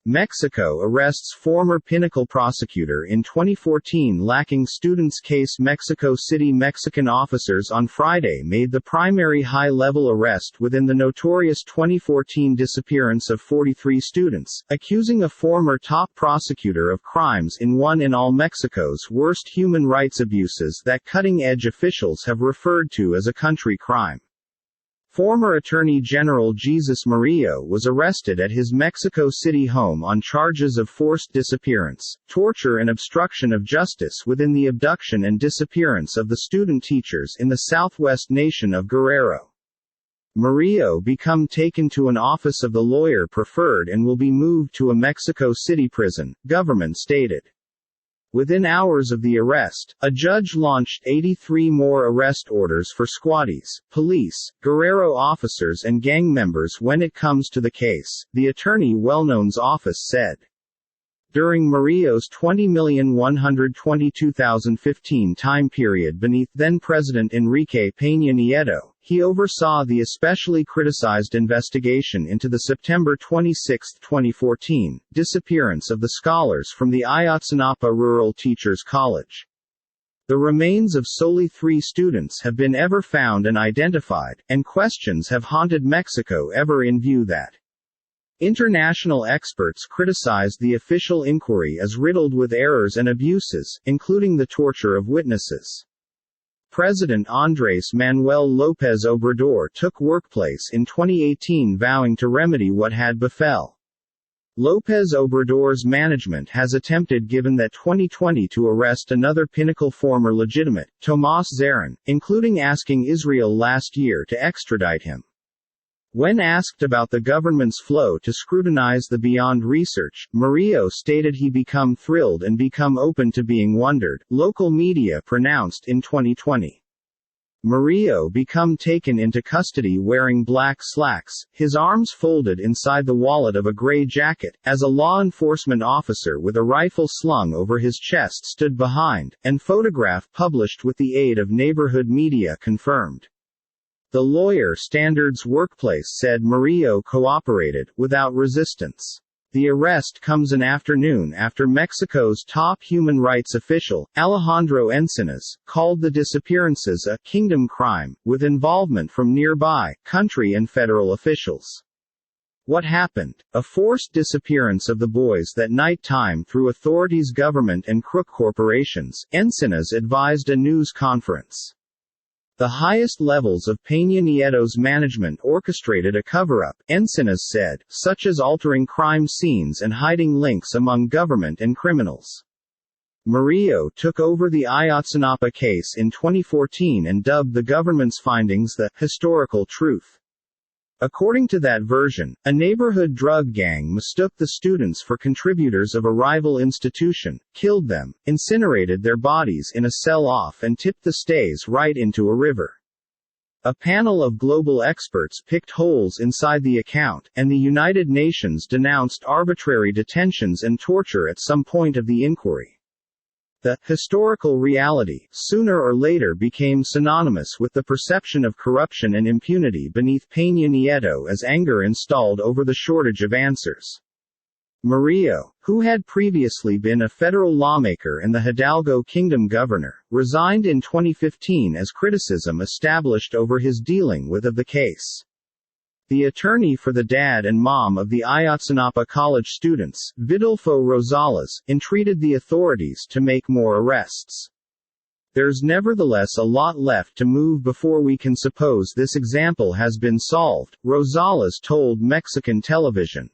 Mexico arrests former Pinnacle prosecutor in 2014 lacking students case. Mexico City Mexican officers on Friday made the primary high-level arrest within the notorious 2014 disappearance of 43 students, accusing a former top prosecutor of crimes in one in all Mexico's worst human rights abuses that cutting-edge officials have referred to as a country crime. Former Attorney General Jesus Murillo was arrested at his Mexico City home on charges of forced disappearance, torture and obstruction of justice within the abduction and disappearance of the student teachers in the southwest nation of Guerrero. Murillo become taken to an office of the lawyer preferred and will be moved to a Mexico City prison, government stated. Within hours of the arrest, a judge launched 83 more arrest orders for squaddies, police, Guerrero officers and gang members when it comes to the case, the Attorney General's office said. During Murillo's 20,122,015 time period beneath then-President Enrique Peña Nieto, he oversaw the especially criticized investigation into the September 26, 2014, disappearance of the scholars from the Ayotzinapa Rural Teachers College. The remains of solely 3 students have been ever found and identified, and questions have haunted Mexico ever in view that. International experts criticized the official inquiry as riddled with errors and abuses, including the torture of witnesses. President Andrés Manuel López Obrador took workplace in 2018 vowing to remedy what had befell. López Obrador's management has attempted given that 2020 to arrest another Pinnacle former legitimate, Tomás Zerón, including asking Israel last year to extradite him. When asked about the government's flow to scrutinize the Beyond research, Murillo stated he become thrilled and become open to being wondered, local media pronounced in 2020. Murillo become taken into custody wearing black slacks, his arms folded inside the wallet of a gray jacket, as a law enforcement officer with a rifle slung over his chest stood behind, and photograph published with the aid of neighborhood media confirmed. The Lawyer Standards Workplace said Murillo cooperated, without resistance. The arrest comes an afternoon after Mexico's top human rights official, Alejandro Encinas, called the disappearances a kingdom crime, with involvement from nearby country and federal officials. What happened? A forced disappearance of the boys that night time through authorities, government and crook corporations, Encinas advised a news conference. The highest levels of Peña Nieto's management orchestrated a cover-up, Encinas said, such as altering crime scenes and hiding links among government and criminals. Murillo took over the Ayotzinapa case in 2014 and dubbed the government's findings the historical truth. According to that version, a neighborhood drug gang mistook the students for contributors of a rival institution, killed them, incinerated their bodies in a sell-off and tipped the stays right into a river. A panel of global experts picked holes inside the account, and the United Nations denounced arbitrary detentions and torture at some point of the inquiry. The historical reality sooner or later became synonymous with the perception of corruption and impunity beneath Peña Nieto as anger installed over the shortage of answers. Murillo, who had previously been a federal lawmaker and the Hidalgo Kingdom governor, resigned in 2015 as criticism established over his dealing with the case. The attorney for the dad and mom of the Ayotzinapa college students, Vidolfo Rosales, entreated the authorities to make more arrests. There's nevertheless a lot left to move before we can suppose this example has been solved, Rosales told Mexican television.